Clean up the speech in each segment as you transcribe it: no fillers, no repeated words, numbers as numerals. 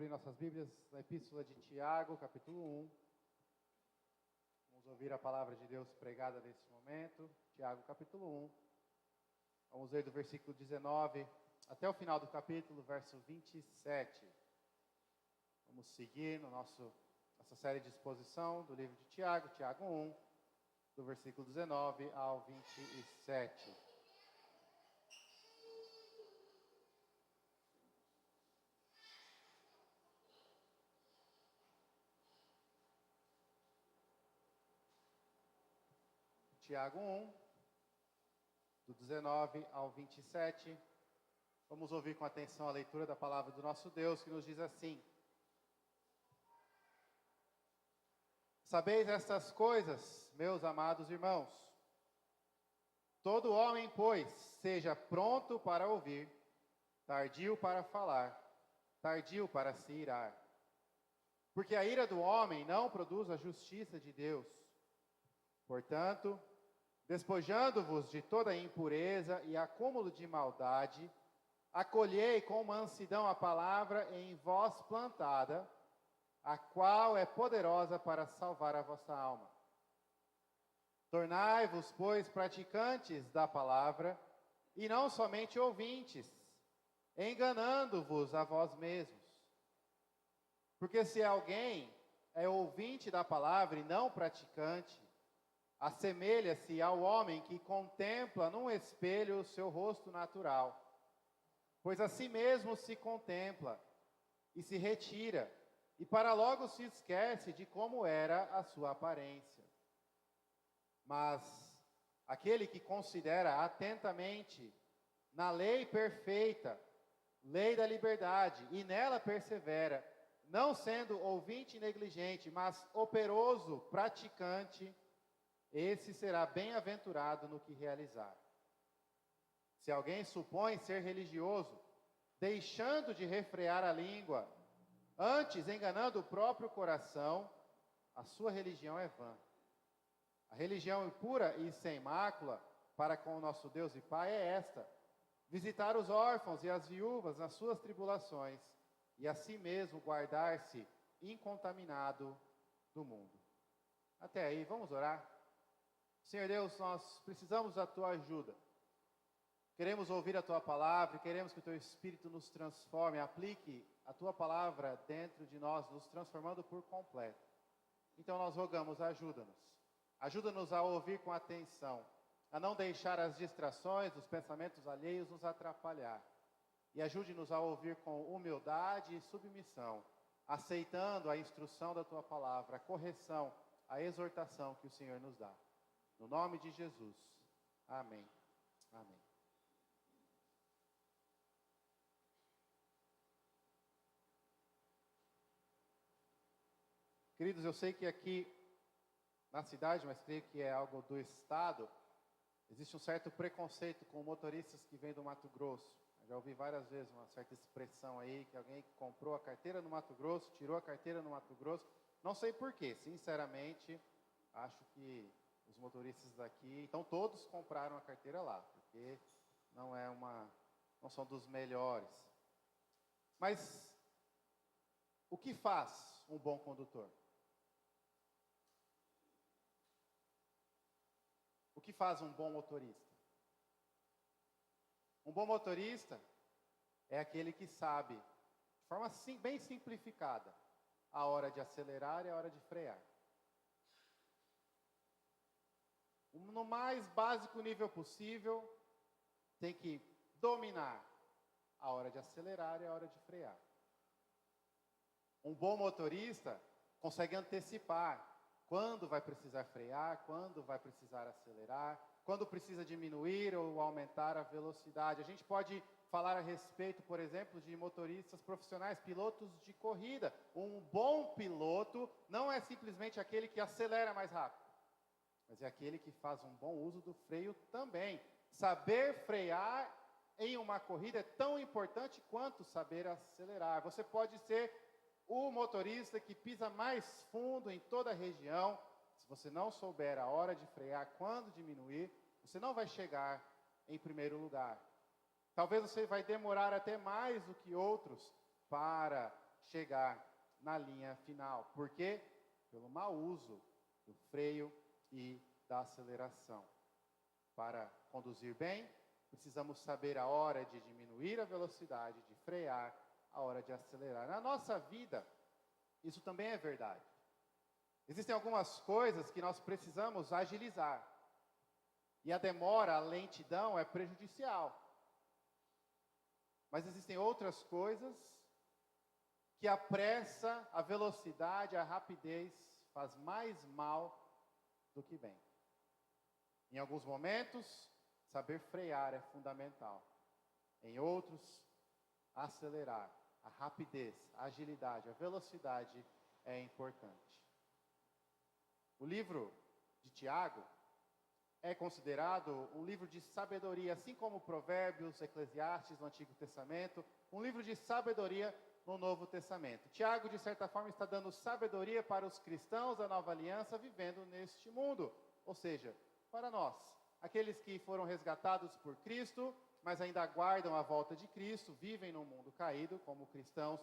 abrir nossas Bíblias na Epístola de Tiago, capítulo 1. Vamos ouvir a palavra de Deus pregada nesse momento. Tiago, capítulo 1. Vamos ler do versículo 19 até o final do capítulo, verso 27. Vamos seguir no nossa série de exposição do livro de Tiago, Tiago 1, do versículo 19 ao 27. Tiago 1, do 19 ao 27. Vamos ouvir com atenção a leitura da palavra do nosso Deus, que nos diz assim: Sabeis estas coisas, meus amados irmãos. Todo homem, pois, seja pronto para ouvir, tardio para falar, tardio para se irar. Porque a ira do homem não produz a justiça de Deus. Portanto, despojando-vos de toda impureza e acúmulo de maldade, acolhei com mansidão a palavra em vós plantada, a qual é poderosa para salvar a vossa alma. Tornai-vos, pois, praticantes da palavra, e não somente ouvintes, enganando-vos a vós mesmos. Porque se alguém é ouvinte da palavra e não praticante, assemelha-se ao homem que contempla num espelho o seu rosto natural. Pois a si mesmo se contempla e se retira, e para logo se esquece de como era a sua aparência. Mas aquele que considera atentamente na lei perfeita, lei da liberdade, e nela persevera, não sendo ouvinte negligente, mas operoso, praticante, esse será bem-aventurado no que realizar. Se alguém supõe ser religioso, deixando de refrear a língua, antes enganando o próprio coração, a sua religião é vã. A religião pura e sem mácula para com o nosso Deus e Pai é esta: visitar os órfãos e as viúvas nas suas tribulações, e a si mesmo guardar-se incontaminado do mundo. Até aí, vamos orar? Senhor Deus, nós precisamos da Tua ajuda. Queremos ouvir a Tua palavra, queremos que o Teu Espírito nos transforme, aplique a Tua palavra dentro de nós, nos transformando por completo. Então nós rogamos, ajuda-nos. Ajuda-nos a ouvir com atenção, a não deixar as distrações, os pensamentos alheios nos atrapalhar. E ajude-nos a ouvir com humildade e submissão, aceitando a instrução da Tua palavra, a correção, a exortação que o Senhor nos dá. No nome de Jesus. Amém. Amém. Queridos, eu sei que aqui na cidade, mas creio que é algo do estado, existe um certo preconceito com motoristas que vêm do Mato Grosso. Eu já ouvi várias vezes uma certa expressão aí, que alguém comprou a carteira no Mato Grosso, tirou a carteira no Mato Grosso. Não sei porquê, sinceramente, acho que os motoristas daqui, então todos compraram a carteira lá, porque não são dos melhores. Mas o que faz um bom condutor? O que faz um bom motorista? Um bom motorista é aquele que sabe, de forma bem simplificada, a hora de acelerar e a hora de frear. No mais básico nível possível, tem que dominar a hora de acelerar e a hora de frear. Um bom motorista consegue antecipar quando vai precisar frear, quando vai precisar acelerar, quando precisa diminuir ou aumentar a velocidade. A gente pode falar a respeito, por exemplo, de motoristas profissionais, pilotos de corrida. Um bom piloto não é simplesmente aquele que acelera mais rápido, mas é aquele que faz um bom uso do freio também. Saber frear em uma corrida é tão importante quanto saber acelerar. Você pode ser o motorista que pisa mais fundo em toda a região. Se você não souber a hora de frear, quando diminuir, você não vai chegar em primeiro lugar. Talvez você vai demorar até mais do que outros para chegar na linha final. Por quê? Pelo mau uso do freio e da aceleração. Para conduzir bem, precisamos saber a hora de diminuir a velocidade, de frear, a hora de acelerar. Na nossa vida, isso também é verdade. Existem algumas coisas que nós precisamos agilizar. E a demora, a lentidão é prejudicial. Mas existem outras coisas que a pressa, a velocidade, a rapidez faz mais mal do que bem. Em alguns momentos, saber frear é fundamental. Em outros, acelerar. A rapidez, a agilidade, a velocidade é importante. O livro de Tiago é considerado um livro de sabedoria, assim como Provérbios, Eclesiastes no Antigo Testamento, um livro de sabedoria no Novo Testamento. Tiago, de certa forma, está dando sabedoria para os cristãos da Nova Aliança vivendo neste mundo, ou seja, para nós, aqueles que foram resgatados por Cristo, mas ainda aguardam a volta de Cristo, vivem num mundo caído como cristãos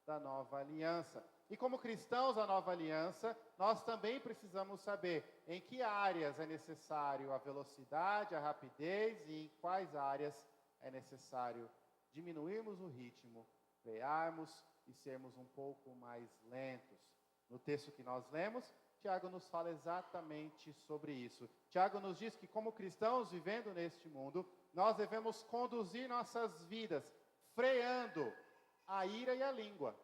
da Nova Aliança. E como cristãos da Nova Aliança, nós também precisamos saber em que áreas é necessário a velocidade, a rapidez e em quais áreas é necessário diminuirmos o ritmo, frearmos e sermos um pouco mais lentos. No texto que nós lemos, Tiago nos fala exatamente sobre isso. Tiago nos diz que como cristãos vivendo neste mundo, nós devemos conduzir nossas vidas freando a ira e a língua.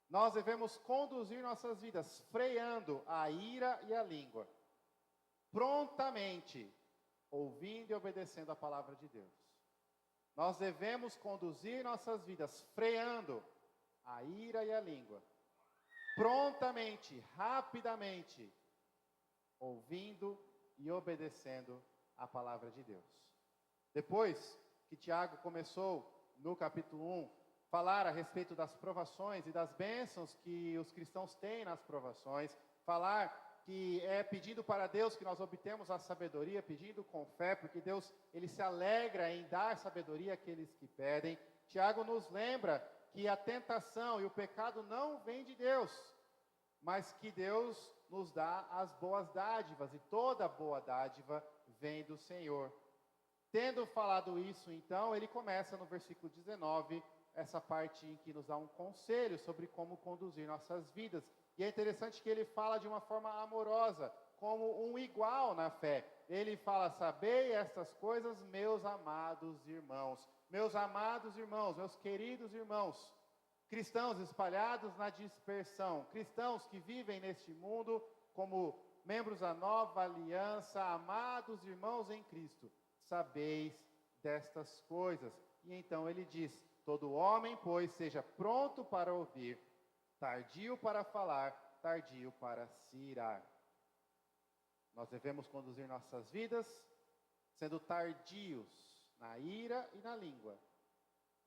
Nós devemos conduzir nossas vidas freando a ira e a língua, prontamente, ouvindo e obedecendo a palavra de Deus. Nós devemos conduzir nossas vidas freando a ira e a língua, prontamente, rapidamente, ouvindo e obedecendo a palavra de Deus. Depois que Tiago começou no capítulo 1, falar a respeito das provações e das bênçãos que os cristãos têm nas provações, falar que é pedindo para Deus que nós obtemos a sabedoria, pedindo com fé, porque Deus, Ele se alegra em dar sabedoria àqueles que pedem. Tiago nos lembra que a tentação e o pecado não vêm de Deus, mas que Deus nos dá as boas dádivas, e toda boa dádiva vem do Senhor. Tendo falado isso, então, ele começa no versículo 19, essa parte em que nos dá um conselho sobre como conduzir nossas vidas. E é interessante que ele fala de uma forma amorosa, como um igual na fé. Ele fala: sabei estas coisas, meus amados irmãos. Meus amados irmãos, meus queridos irmãos, cristãos espalhados na dispersão, cristãos que vivem neste mundo como membros da Nova Aliança, amados irmãos em Cristo, sabeis destas coisas. E então ele diz: todo homem, pois, seja pronto para ouvir, tardio para falar, tardio para se irar. Nós devemos conduzir nossas vidas sendo tardios na ira e na língua,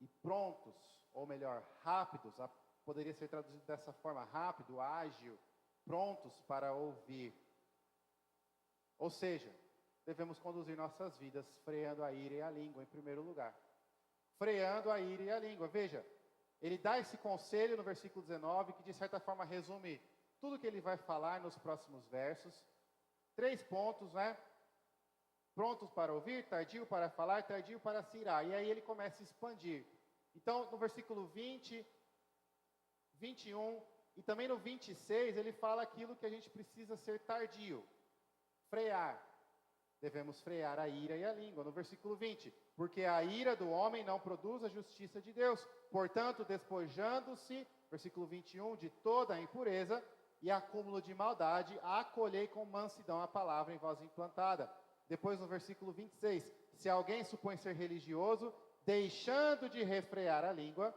e prontos, ou melhor, rápidos, poderia ser traduzido dessa forma: rápido, ágil, prontos para ouvir. Ou seja, devemos conduzir nossas vidas freando a ira e a língua em primeiro lugar. Freando a ira e a língua. Veja, ele dá esse conselho no versículo 19, que de certa forma resume tudo que ele vai falar nos próximos versos. 3 pontos, né? Prontos para ouvir, tardio para falar, tardio para se irar. E aí ele começa a expandir. Então, no versículo 20, 21 e também no 26, ele fala aquilo que a gente precisa ser tardio. Frear. Devemos frear a ira e a língua. No versículo 20, porque a ira do homem não produz a justiça de Deus. Portanto, despojando-se, versículo 21, de toda a impureza e acúmulo de maldade, acolhei com mansidão a palavra em voz implantada. Depois, no versículo 26, se alguém supõe ser religioso, deixando de refrear a língua,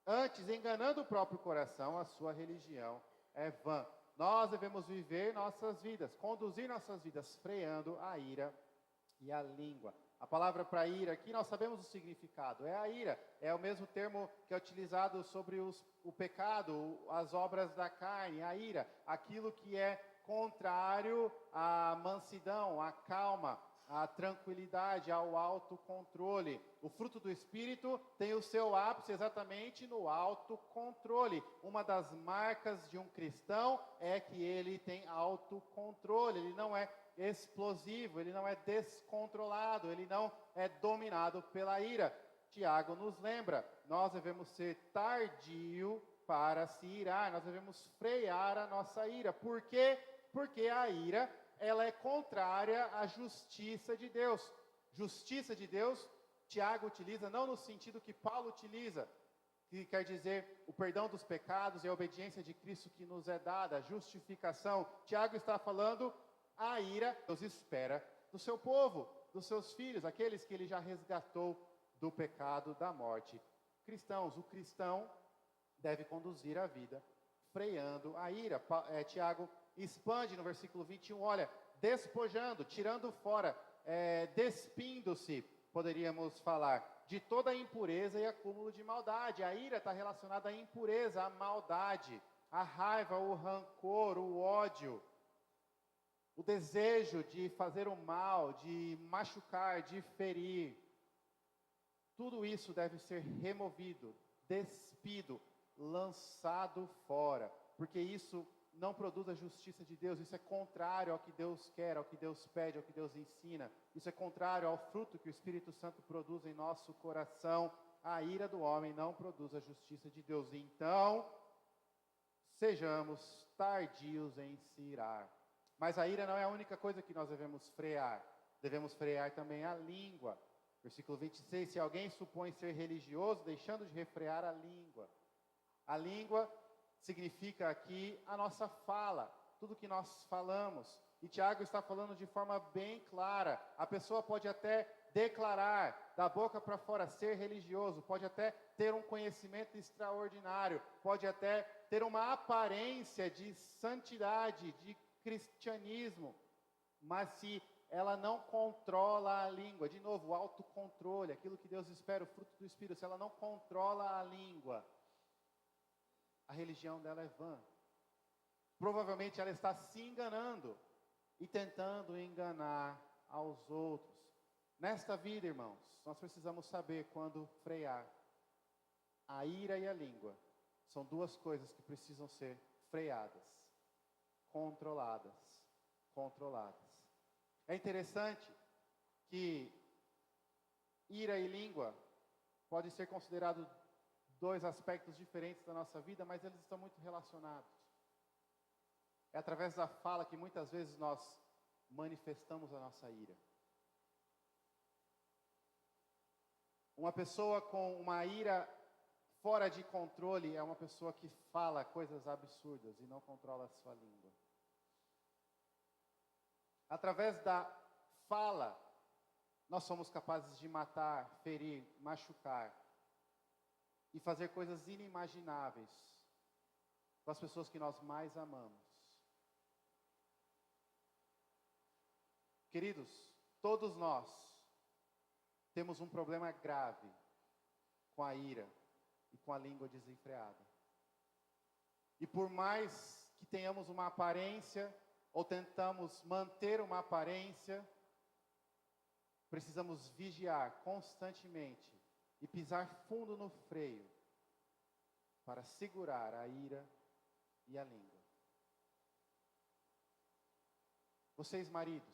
antes enganando o próprio coração, a sua religião é vã. Nós devemos viver nossas vidas, conduzir nossas vidas, freando a ira e a língua. A palavra para ira aqui, nós sabemos o significado, é a ira, é o mesmo termo que é utilizado sobre o pecado, as obras da carne, a ira, aquilo que é contrário à mansidão, à calma, à tranquilidade, ao autocontrole. O fruto do Espírito tem o seu ápice exatamente no autocontrole. Uma das marcas de um cristão é que ele tem autocontrole, ele não é explosivo, ele não é descontrolado, ele não é dominado pela ira. Tiago nos lembra, nós devemos ser tardio para se irar, nós devemos frear a nossa ira. Por quê? Porque a ira, ela é contrária à justiça de Deus. Justiça de Deus, Tiago utiliza não no sentido que Paulo utiliza, que quer dizer o perdão dos pecados e a obediência de Cristo que nos é dada, a justificação. Tiago está falando a ira, Deus espera do seu povo, dos seus filhos, aqueles que ele já resgatou do pecado, da morte. Cristãos, o cristão deve conduzir a vida freando a ira. Tiago expande no versículo 21, olha, despojando, tirando fora, despindo-se, poderíamos falar, de toda a impureza e acúmulo de maldade. A ira está relacionada à impureza, à maldade, à raiva, o rancor, o ódio, o desejo de fazer o mal, de machucar, de ferir. Tudo isso deve ser removido, despido, lançado fora, porque isso não produz a justiça de Deus, isso é contrário ao que Deus quer, ao que Deus pede, ao que Deus ensina, isso é contrário ao fruto que o Espírito Santo produz em nosso coração. A ira do homem não produz a justiça de Deus, então, sejamos tardios em se irar. Mas a ira não é a única coisa que nós devemos frear também a língua. Versículo 26, se alguém supõe ser religioso, deixando de refrear a língua. A língua significa aqui a nossa fala, tudo que nós falamos. E Tiago está falando de forma bem clara. A pessoa pode até declarar da boca para fora ser religioso, pode até ter um conhecimento extraordinário, pode até ter uma aparência de santidade, de cristianismo, mas se ela não controla a língua, de novo, o autocontrole, aquilo que Deus espera, o fruto do Espírito, se ela não controla a língua, a religião dela é vã. Provavelmente ela está se enganando e tentando enganar aos outros. Nesta vida, irmãos, nós precisamos saber quando frear. A ira e a língua são duas coisas que precisam ser freadas, controladas. É interessante que ira e língua podem ser considerados dois aspectos diferentes da nossa vida, mas eles estão muito relacionados. É através da fala que muitas vezes nós manifestamos a nossa ira. Uma pessoa com uma ira fora de controle é uma pessoa que fala coisas absurdas e não controla a sua língua. Através da fala, nós somos capazes de matar, ferir, machucar e fazer coisas inimagináveis com as pessoas que nós mais amamos. Queridos, todos nós temos um problema grave com a ira e com a língua desenfreada. E por mais que tenhamos uma aparência, ou tentamos manter uma aparência, precisamos vigiar constantemente e pisar fundo no freio para segurar a ira e a língua. Vocês, maridos,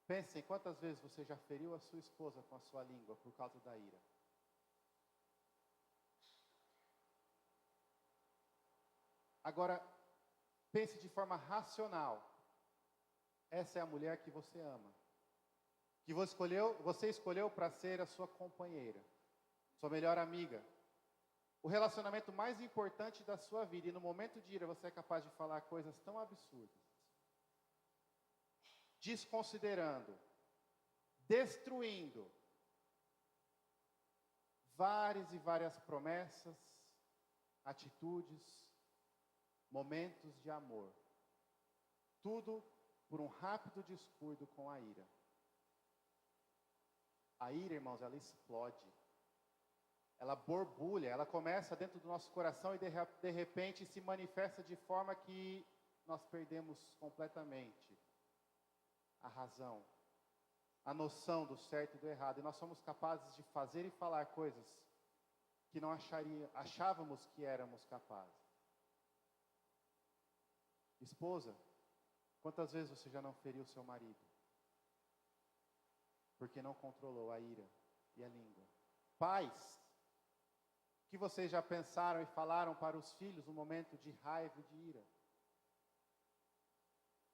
pensem quantas vezes você já feriu a sua esposa com a sua língua por causa da ira. Agora, pense de forma racional. Essa é a mulher que você ama, que você escolheu para ser a sua companheira, sua melhor amiga, o relacionamento mais importante da sua vida, e no momento de ira você é capaz de falar coisas tão absurdas, desconsiderando, destruindo várias e várias promessas, atitudes, momentos de amor. Tudo por um rápido descuido com a ira. A ira, irmãos, ela explode. Ela borbulha, ela começa dentro do nosso coração e de repente se manifesta de forma que nós perdemos completamente a razão, a noção do certo e do errado. E nós somos capazes de fazer e falar coisas que não achávamos que éramos capazes. Esposa, quantas vezes você já não feriu seu marido? Porque não controlou a ira e a língua. Pais, o que vocês já pensaram e falaram para os filhos no momento de raiva e de ira?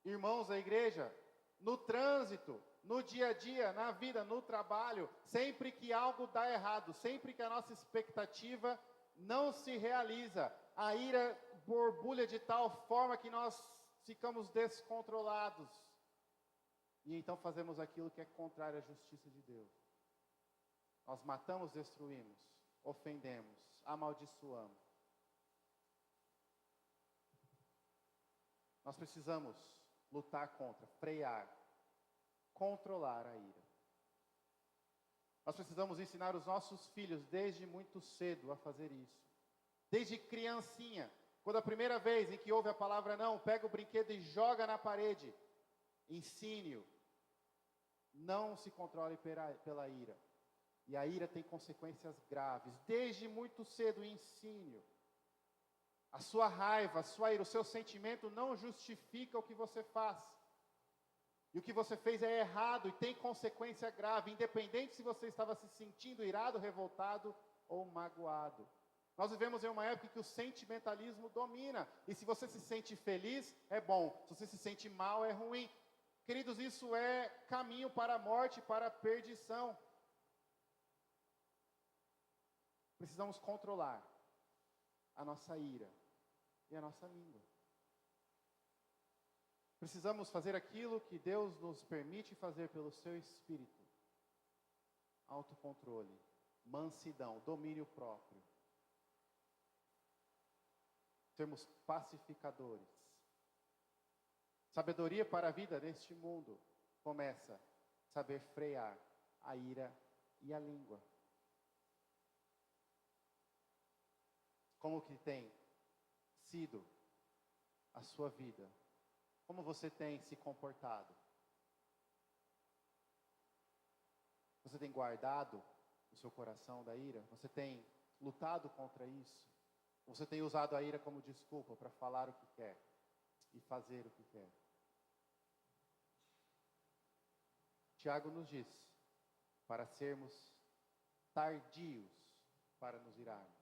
Irmãos da igreja, no trânsito, no dia a dia, na vida, no trabalho, sempre que algo dá errado, sempre que a nossa expectativa não se realiza, a ira borbulha de tal forma que nós ficamos descontrolados. E então fazemos aquilo que é contrário à justiça de Deus. Nós matamos, destruímos, ofendemos, amaldiçoamos. Nós precisamos lutar contra, frear, controlar a ira. Nós precisamos ensinar os nossos filhos desde muito cedo a fazer isso. Desde criancinha, quando a primeira vez em que ouve a palavra não, pega o brinquedo e joga na parede. Ensine-o. Não se controle pela ira. E a ira tem consequências graves. Desde muito cedo, ensine-o. A sua raiva, a sua ira, o seu sentimento não justifica o que você faz. E o que você fez é errado e tem consequência grave, independente se você estava se sentindo irado, revoltado ou magoado. Nós vivemos em uma época em que o sentimentalismo domina. E se você se sente feliz, é bom. Se você se sente mal, é ruim. Queridos, isso é caminho para a morte, para a perdição. Precisamos controlar a nossa ira e a nossa língua. Precisamos fazer aquilo que Deus nos permite fazer pelo seu Espírito. Autocontrole, mansidão, domínio próprio. Sermos pacificadores. Sabedoria para a vida neste mundo começa a saber frear a ira e a língua. Como que tem sido a sua vida? Como você tem se comportado? Você tem guardado o seu coração da ira? Você tem lutado contra isso? Você tem usado a ira como desculpa para falar o que quer e fazer o que quer? Tiago nos diz para sermos tardios para nos irarmos,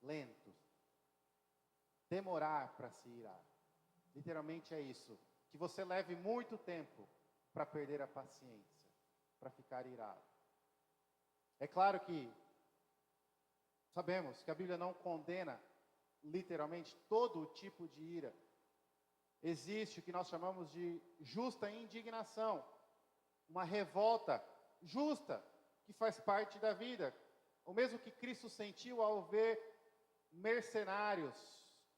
lentos, demorar para se irar. Literalmente é isso, que você leve muito tempo para perder a paciência, para ficar irado. É claro que sabemos que a Bíblia não condena literalmente todo tipo de ira. Existe o que nós chamamos de justa indignação, uma revolta justa que faz parte da vida. O mesmo que Cristo sentiu ao ver mercenários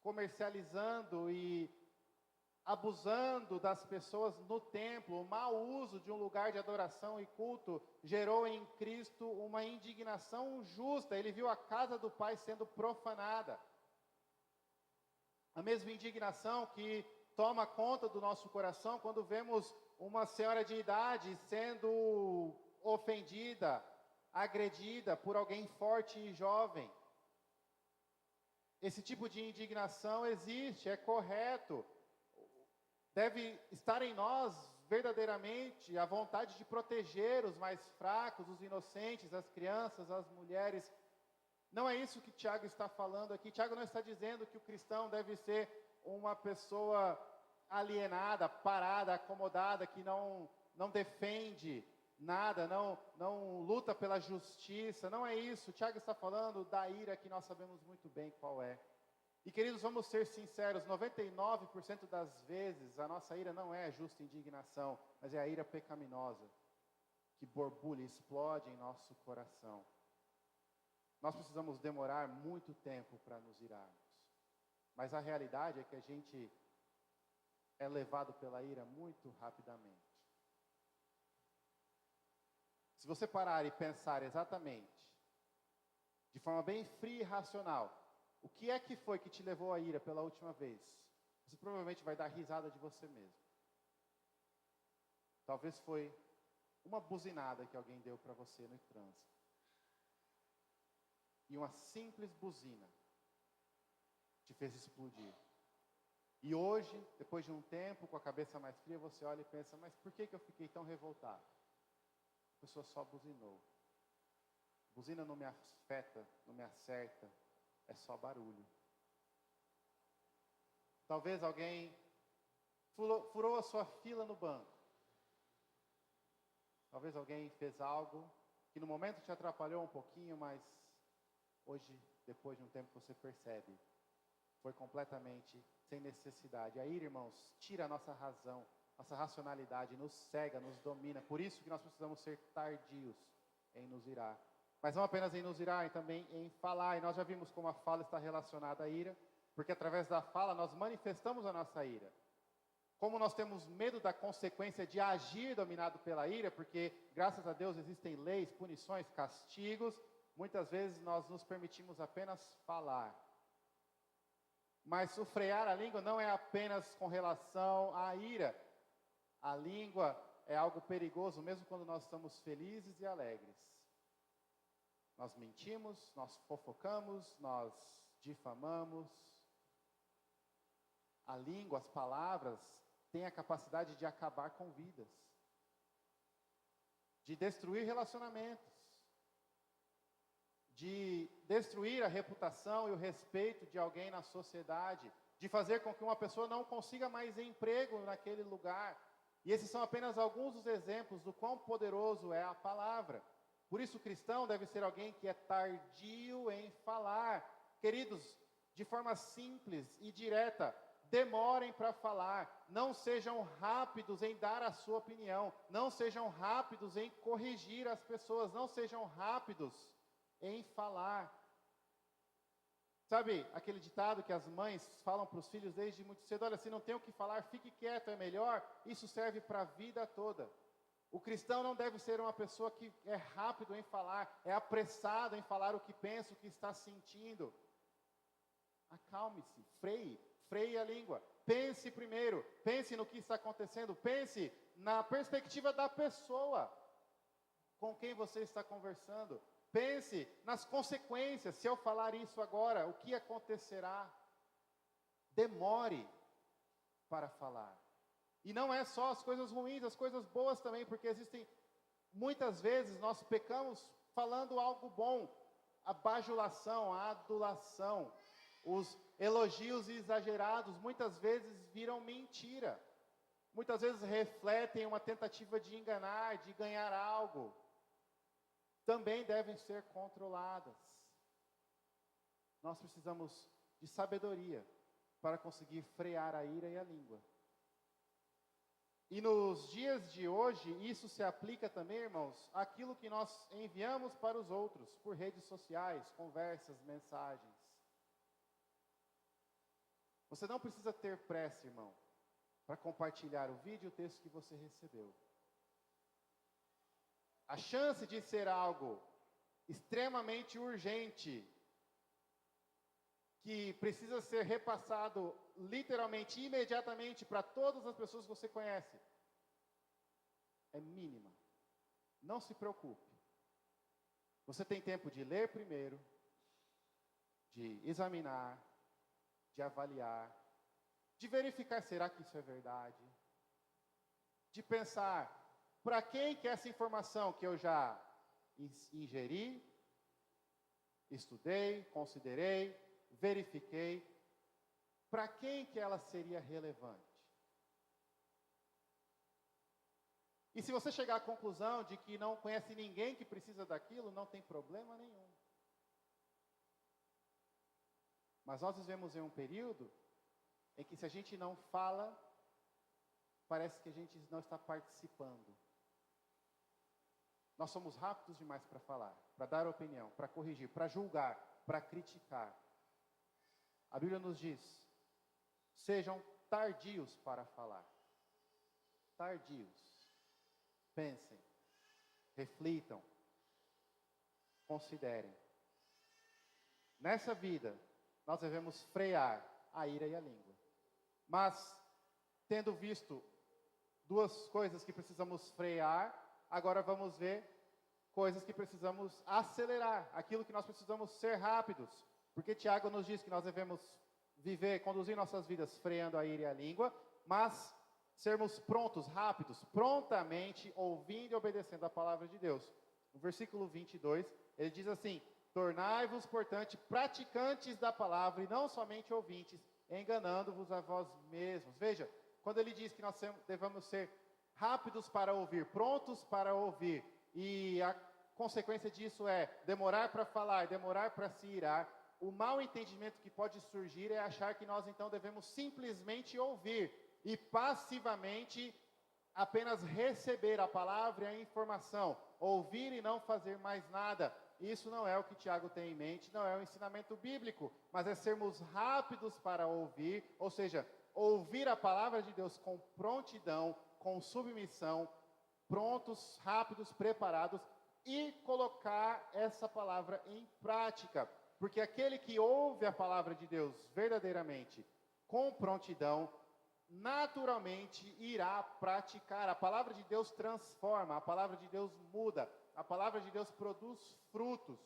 comercializando e abusando das pessoas no templo. O mau uso de um lugar de adoração e culto gerou em Cristo uma indignação justa. Ele viu a casa do Pai sendo profanada. A mesma indignação que toma conta do nosso coração quando vemos uma senhora de idade sendo ofendida, agredida por alguém forte e jovem. Esse tipo de indignação existe, é correto. Deve estar em nós verdadeiramente a vontade de proteger os mais fracos, os inocentes, as crianças, as mulheres. Não é isso que Tiago está falando aqui. Tiago não está dizendo que o cristão deve ser uma pessoa alienada, parada, acomodada, que não defende nada, não luta pela justiça. Não é isso. Tiago está falando da ira que nós sabemos muito bem qual é. E queridos, vamos ser sinceros, 99% das vezes a nossa ira não é justa indignação, mas é a ira pecaminosa, que borbulha, explode em nosso coração. Nós precisamos demorar muito tempo para nos irarmos. Mas a realidade é que a gente é levado pela ira muito rapidamente. Se você parar e pensar exatamente, de forma bem fria e racional, o que é que foi que te levou à ira pela última vez? Você provavelmente vai dar risada de você mesmo. Talvez foi uma buzinada que alguém deu para você no trânsito. E uma simples buzina te fez explodir. E hoje, depois de um tempo, com a cabeça mais fria, você olha e pensa, mas por que eu fiquei tão revoltado? A pessoa só buzinou. Buzina não me afeta, não me acerta, é só barulho. Talvez alguém furou a sua fila no banco. Talvez alguém fez algo que no momento te atrapalhou um pouquinho, mas hoje, depois de um tempo, você percebe. Foi completamente sem necessidade. A ira, irmãos, tira a nossa razão, nossa racionalidade, nos cega, nos domina. Por isso que nós precisamos ser tardios em nos irar. Mas não apenas em nos irar, também em falar. E nós já vimos como a fala está relacionada à ira, porque através da fala nós manifestamos a nossa ira. Como nós temos medo da consequência de agir dominado pela ira, porque graças a Deus existem leis, punições, castigos, muitas vezes nós nos permitimos apenas falar. Mas o frear a língua não é apenas com relação à ira. A língua é algo perigoso, mesmo quando nós estamos felizes e alegres. Nós mentimos, nós fofocamos, nós difamamos. A língua, as palavras, têm a capacidade de acabar com vidas, de destruir relacionamentos, de destruir a reputação e o respeito de alguém na sociedade, de fazer com que uma pessoa não consiga mais emprego naquele lugar. E esses são apenas alguns dos exemplos do quão poderoso é a palavra. Por isso o cristão deve ser alguém que é tardio em falar. Queridos, de forma simples e direta, demorem para falar, não sejam rápidos em dar a sua opinião, não sejam rápidos em corrigir as pessoas, não sejam rápidos em falar. Sabe aquele ditado que as mães falam para os filhos desde muito cedo? Olha, se não tem o que falar, fique quieto, é melhor. Isso serve para a vida toda. O cristão não deve ser uma pessoa que é rápido em falar, é apressado em falar o que pensa, o que está sentindo. Acalme-se, freie a língua. Pense primeiro, pense no que está acontecendo, pense na perspectiva da pessoa com quem você está conversando. Pense nas consequências. Se eu falar isso agora, o que acontecerá? Demore para falar. E não é só as coisas ruins, as coisas boas também, porque existem, muitas vezes nós pecamos falando algo bom. A bajulação, a adulação, os elogios exagerados, muitas vezes viram mentira. Muitas vezes refletem uma tentativa de enganar, de ganhar algo. Também devem ser controladas. Nós precisamos de sabedoria para conseguir frear a ira e a língua. E nos dias de hoje, isso se aplica também, irmãos, àquilo que nós enviamos para os outros, por redes sociais, conversas, mensagens. Você não precisa ter pressa, irmão, para compartilhar o vídeo e o texto que você recebeu. A chance de ser algo extremamente urgente, que precisa ser repassado literalmente, imediatamente para todas as pessoas que você conhece, é mínima. Não se preocupe. Você tem tempo de ler primeiro, de examinar, de avaliar, de verificar, será que isso é verdade? De pensar, para quem que essa informação que eu já ingeri, estudei, considerei, verifiquei, para quem que ela seria relevante? E se você chegar à conclusão de que não conhece ninguém que precisa daquilo, não tem problema nenhum. Mas nós vivemos em um período em que se a gente não fala, parece que a gente não está participando. Nós somos rápidos demais para falar, para dar opinião, para corrigir, para julgar, para criticar. A Bíblia nos diz, sejam tardios para falar. Tardios. Pensem, reflitam, considerem. Nessa vida, nós devemos frear a ira e a língua. Mas, tendo visto duas coisas que precisamos frear, agora vamos ver coisas que precisamos acelerar, aquilo que nós precisamos ser rápidos, porque Tiago nos diz que nós devemos viver, conduzir nossas vidas freando a ira e a língua, mas sermos prontos, rápidos, prontamente ouvindo e obedecendo a palavra de Deus. No versículo 22, ele diz assim: tornai-vos, portanto, praticantes da palavra e não somente ouvintes, enganando-vos a vós mesmos. Veja, quando ele diz que nós devemos ser rápidos para ouvir, prontos para ouvir, e a consequência disso é demorar para falar, demorar para se irar, o mau entendimento que pode surgir é achar que nós então devemos simplesmente ouvir e passivamente apenas receber a palavra e a informação, ouvir e não fazer mais nada. Isso não é o que Tiago tem em mente, não é o ensinamento bíblico, mas é sermos rápidos para ouvir, ou seja, ouvir a palavra de Deus com prontidão, com submissão, prontos, rápidos, preparados, e colocar essa palavra em prática. Porque aquele que ouve a palavra de Deus verdadeiramente, com prontidão, naturalmente irá praticar. A palavra de Deus transforma, a palavra de Deus muda, a palavra de Deus produz frutos.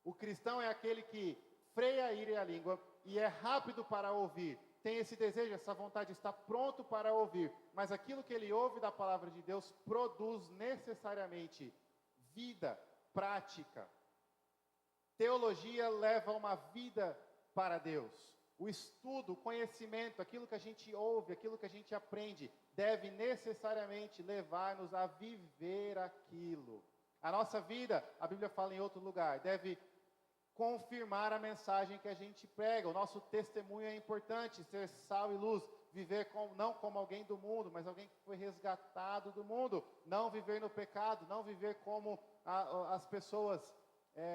O cristão é aquele que freia a ira e a língua e é rápido para ouvir. Tem esse desejo, essa vontade, está pronto para ouvir. Mas aquilo que ele ouve da palavra de Deus produz necessariamente vida, prática. Teologia leva uma vida para Deus. O estudo, o conhecimento, aquilo que a gente ouve, aquilo que a gente aprende, deve necessariamente levar-nos a viver aquilo. A nossa vida, a Bíblia fala em outro lugar, deve confirmar a mensagem que a gente prega. O nosso testemunho é importante, ser sal e luz, viver não como alguém do mundo, mas alguém que foi resgatado do mundo. Não viver no pecado, não viver como as pessoas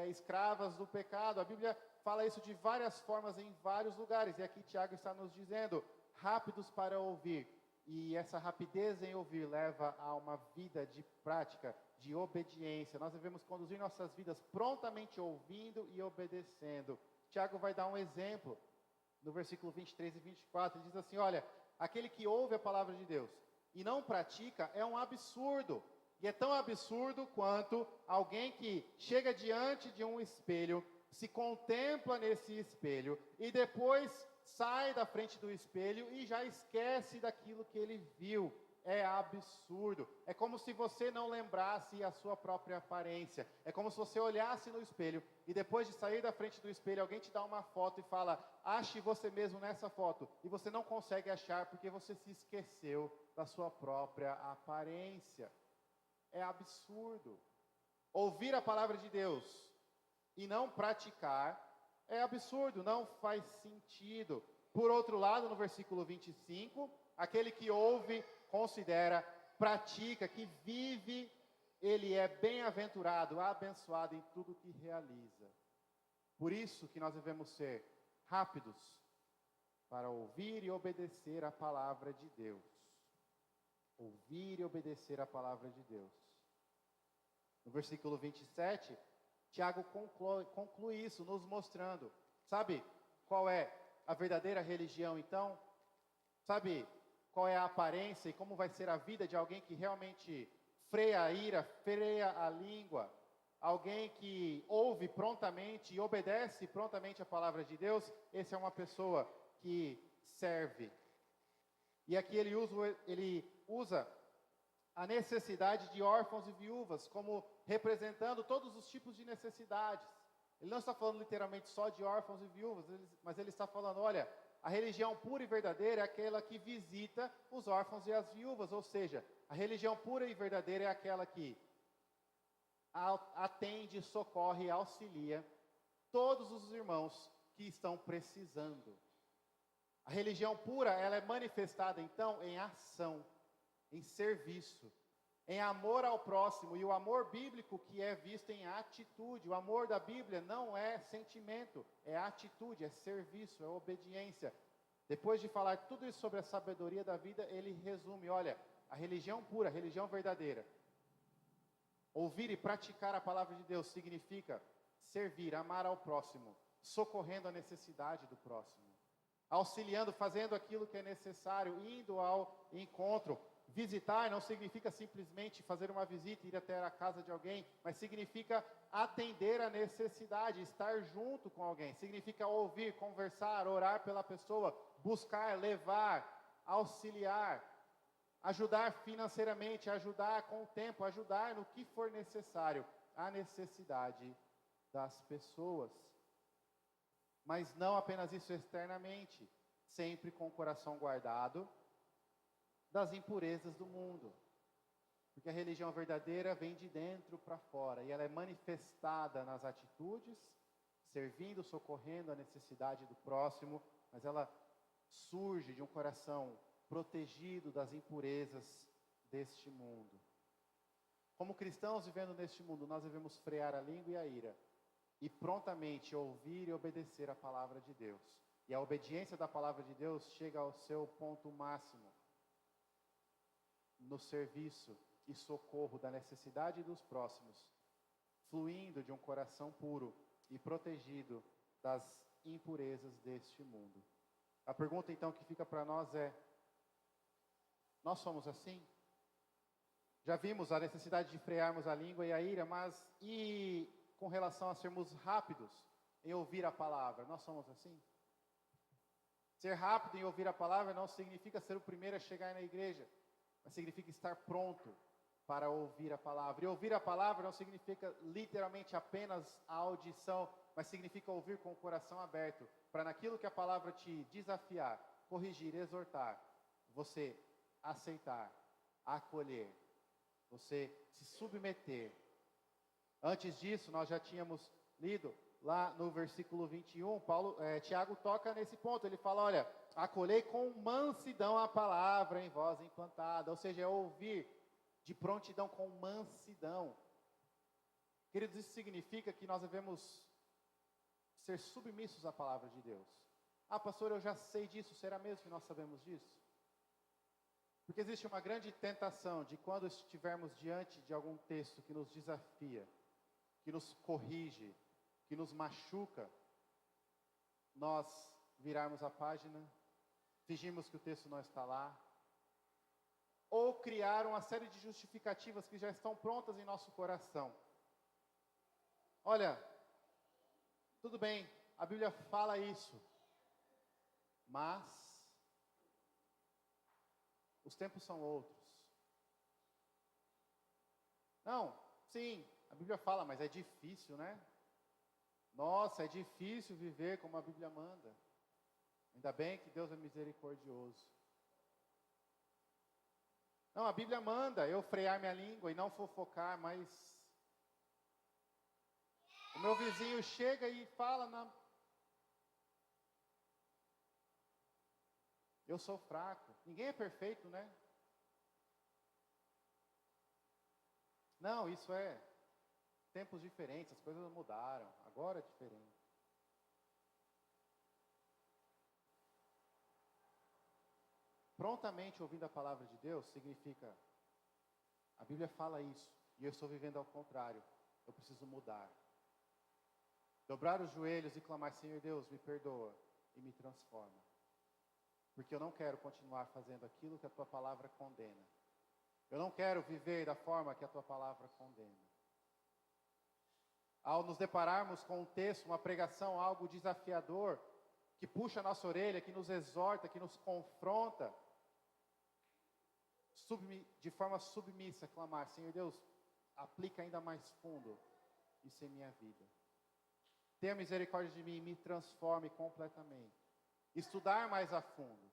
escravas do pecado. A Bíblia fala isso de várias formas em vários lugares, e aqui Tiago está nos dizendo, rápidos para ouvir, e essa rapidez em ouvir leva a uma vida de prática, de obediência. Nós devemos conduzir nossas vidas prontamente ouvindo e obedecendo. Tiago vai dar um exemplo, no versículo 23 e 24, ele diz assim, olha, aquele que ouve a palavra de Deus e não pratica é um absurdo. E é tão absurdo quanto alguém que chega diante de um espelho, se contempla nesse espelho e depois sai da frente do espelho e já esquece daquilo que ele viu. É absurdo. É como se você não lembrasse a sua própria aparência. É como se você olhasse no espelho e depois de sair da frente do espelho, alguém te dá uma foto e fala, ache você mesmo nessa foto. E você não consegue achar porque você se esqueceu da sua própria aparência. É absurdo. Ouvir a palavra de Deus e não praticar é absurdo, não faz sentido. Por outro lado, no versículo 25, aquele que ouve, considera, pratica, que vive, ele é bem-aventurado, abençoado em tudo que realiza. Por isso que nós devemos ser rápidos para ouvir e obedecer a palavra de Deus. Ouvir e obedecer a palavra de Deus. No versículo 27, Tiago conclui isso, nos mostrando. Sabe qual é a verdadeira religião, então? Sabe qual é a aparência e como vai ser a vida de alguém que realmente freia a ira, freia a língua? Alguém que ouve prontamente e obedece prontamente a palavra de Deus? Essa é uma pessoa que serve. E aqui ele usa a necessidade de órfãos e viúvas como representando todos os tipos de necessidades. Ele não está falando literalmente só de órfãos e viúvas, mas ele está falando, olha, a religião pura e verdadeira é aquela que visita os órfãos e as viúvas, ou seja, a religião pura e verdadeira é aquela que atende, socorre e auxilia todos os irmãos que estão precisando. A religião pura, ela é manifestada então em ação, em serviço, em amor ao próximo, e o amor bíblico que é visto em atitude. O amor da Bíblia não é sentimento, é atitude, é serviço, é obediência. Depois de falar tudo isso sobre a sabedoria da vida, ele resume, olha, a religião pura, a religião verdadeira. Ouvir e praticar a palavra de Deus significa servir, amar ao próximo, socorrendo a necessidade do próximo, auxiliando, fazendo aquilo que é necessário, indo ao encontro, visitar não significa simplesmente fazer uma visita, ir até a casa de alguém, mas significa atender a necessidade, estar junto com alguém. Significa ouvir, conversar, orar pela pessoa, buscar, levar, auxiliar, ajudar financeiramente, ajudar com o tempo, ajudar no que for necessário, a necessidade das pessoas. Mas não apenas isso externamente, sempre com o coração guardado das impurezas do mundo. Porque a religião verdadeira vem de dentro para fora, e ela é manifestada nas atitudes, servindo, socorrendo a necessidade do próximo, mas ela surge de um coração protegido das impurezas deste mundo. Como cristãos vivendo neste mundo, nós devemos frear a língua e a ira, e prontamente ouvir e obedecer a palavra de Deus. E a obediência da palavra de Deus chega ao seu ponto máximo no serviço e socorro da necessidade dos próximos, fluindo de um coração puro e protegido das impurezas deste mundo. A pergunta então que fica para nós é: nós somos assim? Já vimos a necessidade de frearmos a língua e a ira, mas e com relação a sermos rápidos em ouvir a palavra, nós somos assim? Ser rápido em ouvir a palavra não significa ser o primeiro a chegar na igreja, mas significa estar pronto para ouvir a palavra. E ouvir a palavra não significa literalmente apenas a audição, mas significa ouvir com o coração aberto, para naquilo que a palavra te desafiar, corrigir, exortar, você aceitar, acolher, você se submeter. Antes disso, nós já tínhamos lido lá no versículo 21, Tiago toca nesse ponto, ele fala, olha, acolhei com mansidão a palavra em voz implantada, ou seja, é ouvir de prontidão com mansidão. Queridos, isso significa que nós devemos ser submissos à palavra de Deus. Ah, pastor, eu já sei disso, será mesmo que nós sabemos disso? Porque existe uma grande tentação de quando estivermos diante de algum texto que nos desafia, que nos corrige, que nos machuca, nós virarmos a página, fingirmos que o texto não está lá, ou criar uma série de justificativas que já estão prontas em nosso coração. Olha, tudo bem, a Bíblia fala isso, mas os tempos são outros. Não, sim, a Bíblia fala, mas é difícil, né? Nossa, é difícil viver como a Bíblia manda. Ainda bem que Deus é misericordioso. Não, a Bíblia manda eu frear minha língua e não fofocar, mas o meu vizinho chega e fala eu sou fraco. Ninguém é perfeito, né? Não, isso é tempos diferentes, as coisas mudaram, agora é diferente. Prontamente ouvindo a palavra de Deus significa, a Bíblia fala isso, e eu estou vivendo ao contrário, eu preciso mudar. Dobrar os joelhos e clamar, Senhor Deus, me perdoa e me transforma. Porque eu não quero continuar fazendo aquilo que a tua palavra condena. Eu não quero viver da forma que a tua palavra condena. Ao nos depararmos com um texto, uma pregação, algo desafiador, que puxa a nossa orelha, que nos exorta, que nos confronta, de forma submissa, clamar, Senhor Deus, aplica ainda mais fundo isso em minha vida. Tenha misericórdia de mim, me transforme completamente. Estudar mais a fundo.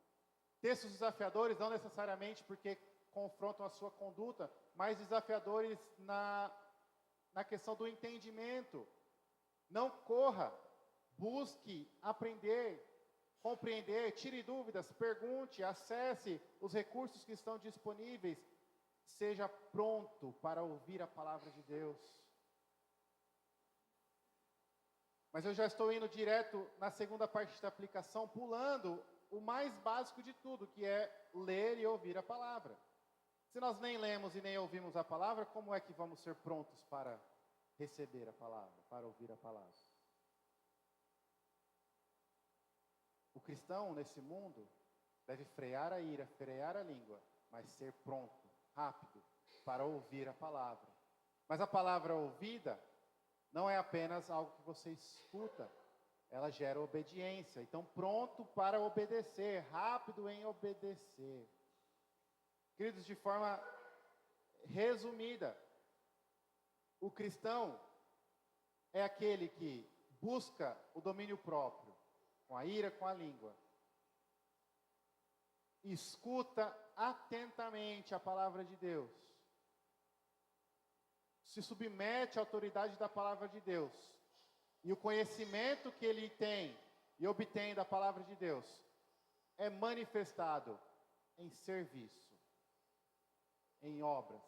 Textos desafiadores não necessariamente porque confrontam a sua conduta, mas desafiadores na questão do entendimento. Não corra, busque aprender, compreender, tire dúvidas, pergunte, acesse os recursos que estão disponíveis, seja pronto para ouvir a palavra de Deus. Mas eu já estou indo direto na segunda parte da aplicação, pulando o mais básico de tudo, que é ler e ouvir a palavra. Se nós nem lemos e nem ouvimos a palavra, como é que vamos ser prontos para receber a palavra, para ouvir a palavra? O cristão nesse mundo deve frear a ira, frear a língua, mas ser pronto, rápido, para ouvir a palavra. Mas a palavra ouvida não é apenas algo que você escuta, ela gera obediência. Então, pronto para obedecer, rápido em obedecer. Queridos, de forma resumida, o cristão é aquele que busca o domínio próprio, com a ira, com a língua. Escuta atentamente a palavra de Deus. Se submete à autoridade da palavra de Deus. E o conhecimento que ele tem e obtém da palavra de Deus é manifestado em serviço, em obras,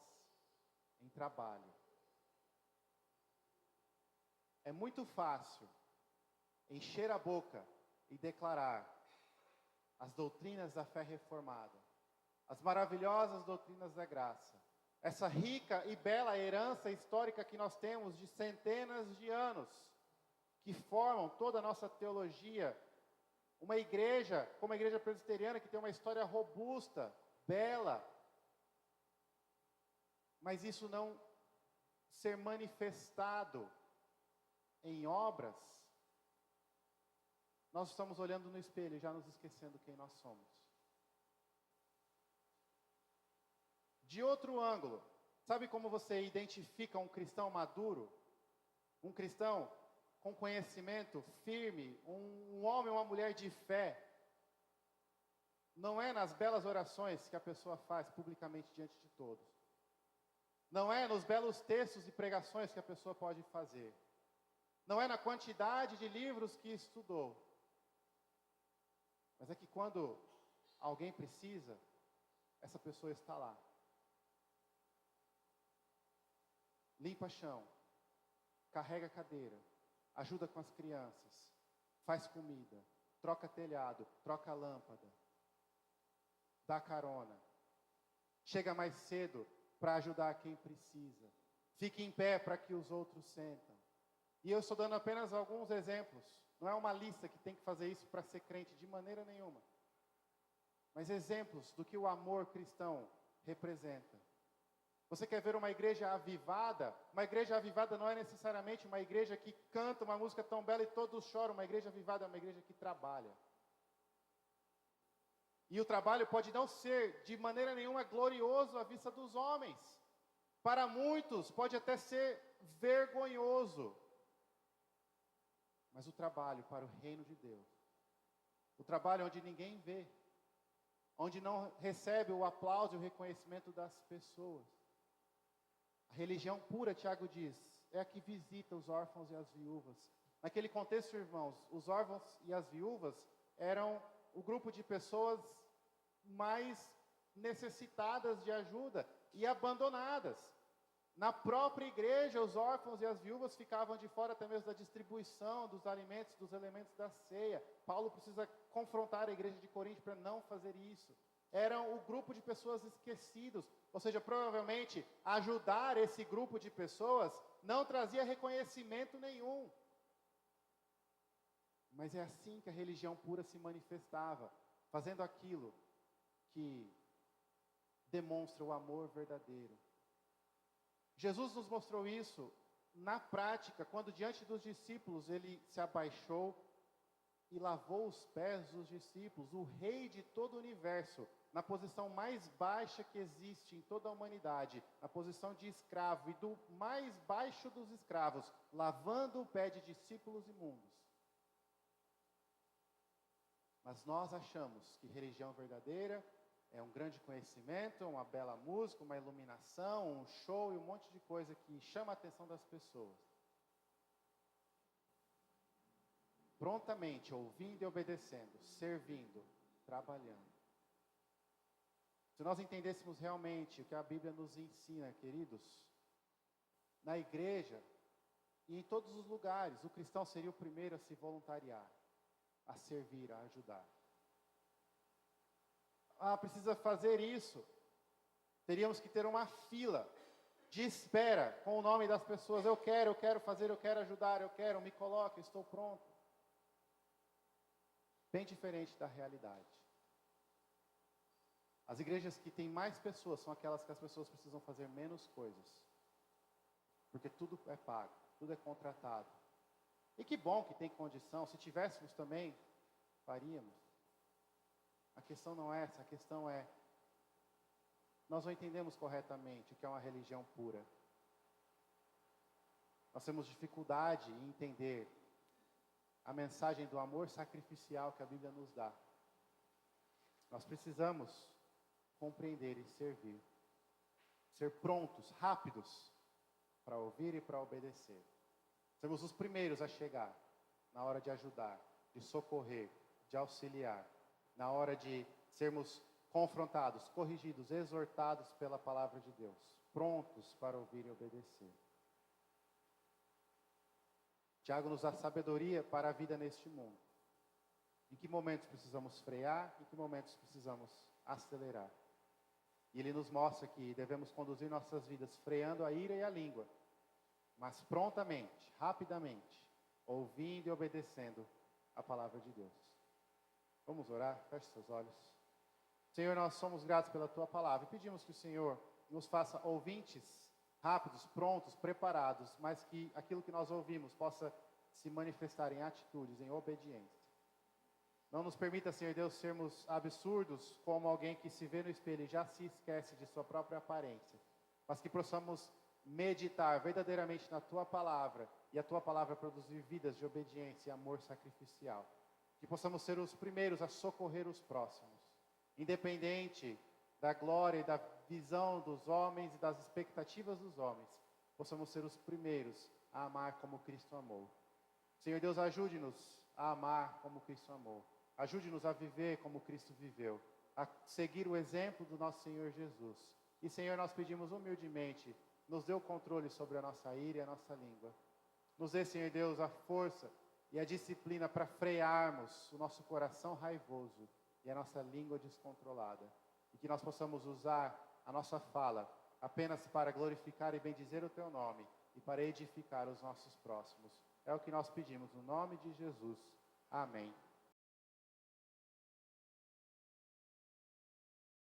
em trabalho. É muito fácil encher a boca e declarar as doutrinas da fé reformada, as maravilhosas doutrinas da graça, essa rica e bela herança histórica que nós temos de centenas de anos, que formam toda a nossa teologia, uma igreja, como a igreja presbiteriana, que tem uma história robusta, bela, mas isso não ser manifestado em obras, nós estamos olhando no espelho e já nos esquecendo quem nós somos. De outro ângulo, sabe como você identifica um cristão maduro? Um cristão com conhecimento firme, um homem ou uma mulher de fé. Não é nas belas orações que a pessoa faz publicamente diante de todos. Não é nos belos textos e pregações que a pessoa pode fazer. Não é na quantidade de livros que estudou. Mas é que quando alguém precisa, essa pessoa está lá. Limpa chão, carrega cadeira, ajuda com as crianças, faz comida, troca telhado, troca lâmpada, dá carona, chega mais cedo para ajudar quem precisa, fica em pé para que os outros sentam. E eu estou dando apenas alguns exemplos, não é uma lista que tem que fazer isso para ser crente de maneira nenhuma, mas exemplos do que o amor cristão representa. Você quer ver uma igreja avivada? Uma igreja avivada não é necessariamente uma igreja que canta uma música tão bela e todos choram. Uma igreja avivada é uma igreja que trabalha. E o trabalho pode não ser de maneira nenhuma glorioso à vista dos homens. Para muitos pode até ser vergonhoso. Mas o trabalho para o reino de Deus, o trabalho onde ninguém vê, onde não recebe o aplauso e o reconhecimento das pessoas. A religião pura, Tiago diz, é a que visita os órfãos e as viúvas. Naquele contexto, irmãos, os órfãos e as viúvas eram o grupo de pessoas mais necessitadas de ajuda e abandonadas. Na própria igreja, os órfãos e as viúvas ficavam de fora até mesmo da distribuição dos alimentos, dos elementos da ceia. Paulo precisa confrontar a igreja de Corinto para não fazer isso. Eram o grupo de pessoas esquecidos, ou seja, provavelmente ajudar esse grupo de pessoas não trazia reconhecimento nenhum. Mas é assim que a religião pura se manifestava, fazendo aquilo que demonstra o amor verdadeiro. Jesus nos mostrou isso na prática, quando diante dos discípulos ele se abaixou e lavou os pés dos discípulos, o rei de todo o universo, na posição mais baixa que existe em toda a humanidade, na posição de escravo e do mais baixo dos escravos, lavando o pé de discípulos imundos. Mas nós achamos que religião verdadeira é um grande conhecimento, uma bela música, uma iluminação, um show e um monte de coisa que chama a atenção das pessoas. Prontamente, ouvindo e obedecendo, servindo, trabalhando. Se nós entendêssemos realmente o que a Bíblia nos ensina, queridos, na igreja e em todos os lugares, o cristão seria o primeiro a se voluntariar, a servir, a ajudar. Precisa fazer isso. Teríamos que ter uma fila de espera com o nome das pessoas. Eu quero fazer, eu quero ajudar, me coloque, estou pronto. Bem diferente da realidade. As igrejas que têm mais pessoas são aquelas que as pessoas precisam fazer menos coisas. Porque tudo é pago, tudo é contratado. E que bom que tem condição, se tivéssemos também, faríamos. A questão não é essa, a questão é, nós não entendemos corretamente o que é uma religião pura. Nós temos dificuldade em entender a mensagem do amor sacrificial que a Bíblia nos dá. Nós precisamos compreender e servir. Ser prontos, rápidos, para ouvir e para obedecer. Sermos os primeiros a chegar na hora de ajudar, de socorrer, de auxiliar, na hora de sermos confrontados, corrigidos, exortados pela palavra de Deus, prontos para ouvir e obedecer. Tiago nos dá sabedoria para a vida neste mundo. Em que momentos precisamos frear, em que momentos precisamos acelerar. E ele nos mostra que devemos conduzir nossas vidas freando a ira e a língua, mas prontamente, rapidamente, ouvindo e obedecendo a palavra de Deus. Vamos orar? Feche seus olhos. Senhor, nós somos gratos pela Tua palavra e pedimos que o Senhor nos faça ouvintes rápidos, prontos, preparados, mas que aquilo que nós ouvimos possa se manifestar em atitudes, em obediência. Não nos permita, Senhor Deus, sermos absurdos como alguém que se vê no espelho e já se esquece de sua própria aparência, mas que possamos meditar verdadeiramente na Tua palavra e a Tua palavra produzir vidas de obediência e amor sacrificial. Que possamos ser os primeiros a socorrer os próximos, independente da glória e da visão dos homens e das expectativas dos homens, possamos ser os primeiros a amar como Cristo amou. Senhor Deus, ajude-nos a amar como Cristo amou. Ajude-nos a viver como Cristo viveu, a seguir o exemplo do nosso Senhor Jesus. E, Senhor, nós pedimos humildemente, nos dê o controle sobre a nossa ira e a nossa língua. Nos dê, Senhor Deus, a força e a disciplina para frearmos o nosso coração raivoso e a nossa língua descontrolada. E que nós possamos usar a nossa fala apenas para glorificar e bendizer o Teu nome e para edificar os nossos próximos. É o que nós pedimos no nome de Jesus. Amém.